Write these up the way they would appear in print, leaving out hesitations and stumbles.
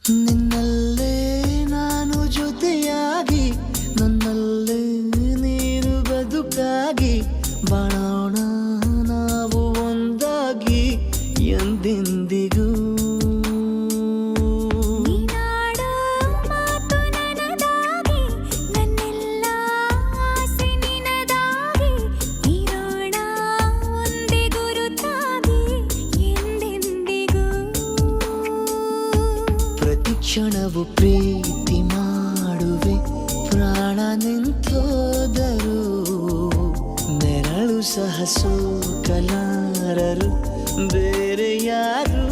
ನಿನ್ನಲ್ಲೇ ನಾನು ಜೊತೆಯಾಗಿ ನನ್ನಲ್ಲೇ ನೀನು ಬದುಕಾಗಿ ಬಾಳೋಣ ನಾವು ಒಂದಾಗಿ ಎಂದೆಂದಿಗೂ. ನೀನಾಡೋ ಮಾತು ನನದಾಗಿ ನನ್ನೆಲ್ಲ ಆಸೆ ನಿನದಾಗಿ ಇರೋಣ ಒಂದೇ ಗುರುತಾಗಿ ಎಂದೆಂದಿಗೂ. ಪ್ರತಿ ಕ್ಷಣವು ಪ್ರೀತಿ ಮಾಡುವೆ ಪ್ರಾಣ ನಿಂತೋದರು ನೆರಳು ಸಹ ಸೋಕಲಾರರು ಬೇರೆ ಯಾರು.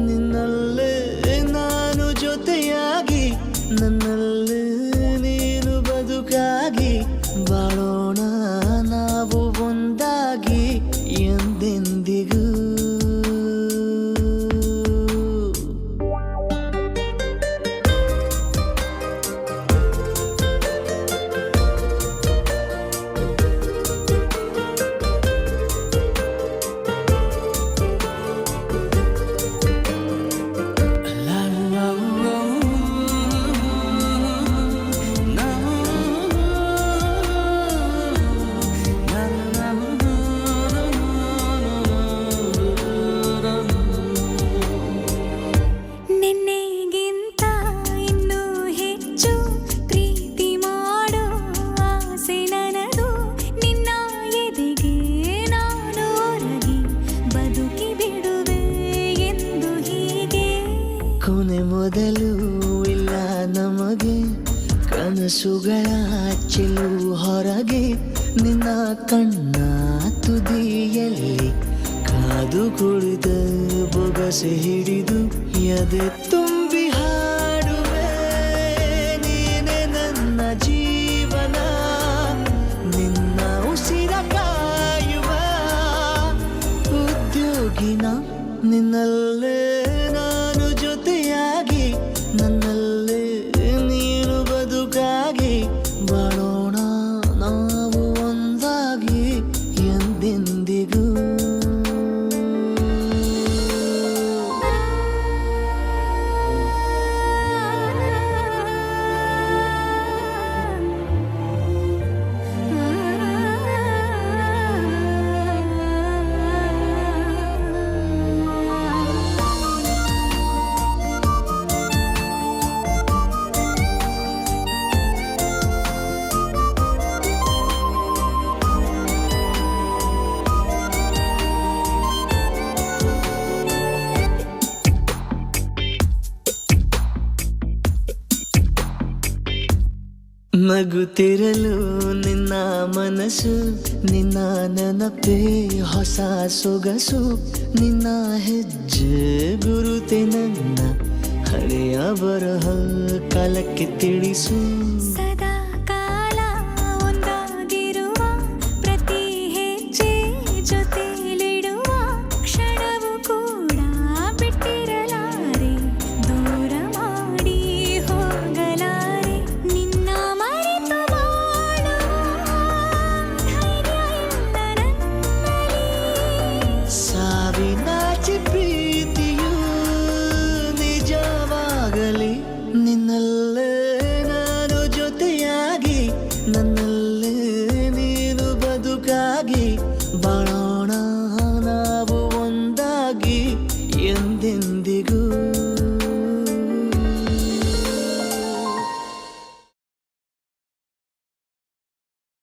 ನಿನ್ನಲ್ಲೇ ನಾನು ಜೊತೆಯಾಗಿ ನನ್ನಲ್ಲೇ ನೀನು ಬದುಕಾಗಿ ಬಾಳೋಣ ನಾವು ಒಂದಾಗಿ ಎಂದೆಂದಿಗೂ. ನಿನ್ನೆಗಿಂತ ಇನ್ನೂ ಹೆಚ್ಚು ಪ್ರೀತಿ ಮಾಡೋ ಆಸೆ ನನದು. ನಿನ್ನ ಎದೆಗೆ ನಾನು ಒರಗಿ ಬದುಕಿ ಬಿಡುವೆ ಎಂದು ಹೀಗೆ. ಕೊನೆ ಮೊದಲು ಇಲ್ಲ ನಮಗೆ ಕನಸುಗಳ ಚೆಲು ಹೊರಗೆ ನಿನ್ನ ಕಣ್ಣ ತುದಿಯಲ್ಲಿ ಕಾದು ಕುಳಿತ ಬೊಗಸೆ ಹಿಡಿದು ಎದೆ ತುಂಬಿ ಹಾಡುವೆ ನೀನೆ ನನ್ನ ಜೀವನ ನಿನ್ನ ಉಸಿರ ಕಾಯುವ ಉದ್ಯೋಗಿನ. ನಿನ್ನಲ್ಲೇ ನಾನು ಜೊತೆಯಾಗಿ ನನ್ನಲ್ಲೇ ನೀನು ಬದುಕಾಗಿ ಬಾಳೋಣ ನಾವು ಒಂದಾಗಿ ಎಂದೆಂದಿಗೂ. ನಗುತ್ತಿರಲು ನಿನ್ನ ಮನಸ್ಸು ನಿನ್ನ ನೆನಪೇ ಹೊಸ ಸೊಗಸು ನಿನ್ನ ಹೆಜ್ಜೆ ಗುರುತೆ ನನ್ನ ಹಳೆಯ ಬರಹ ಕಾಲಕ್ಕೆ ತಿಳಿಸು.